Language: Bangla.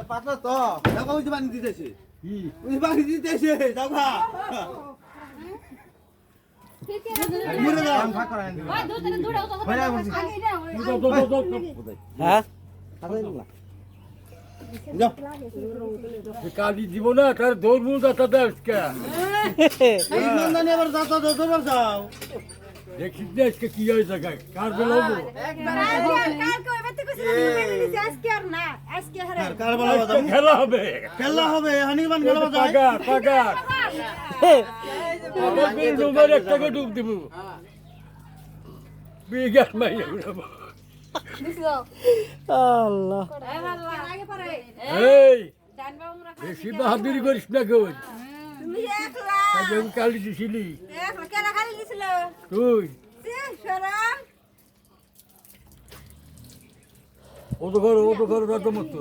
পাতলা তো দেখো ওই যে পানি দিতেছে ওই পানি দিতেছে দেখো হ্যাঁ কালি দিব না তার দৌড়বো যাতা আজকে যাও দেখিস না আজকে কি হয় জায়গায় কার বেলা হবো খেলা হবে খেলা হবে হানিমান খেলা পাগার পাগার ডুবার একটাকে ডুব দিব বিঘাট মাইয়া উড়াবো আল্লাহ এই বেশি বাহাদুরি করিস না কেউ কালি দিছিলি তুই ও তো ঘর রাত মতো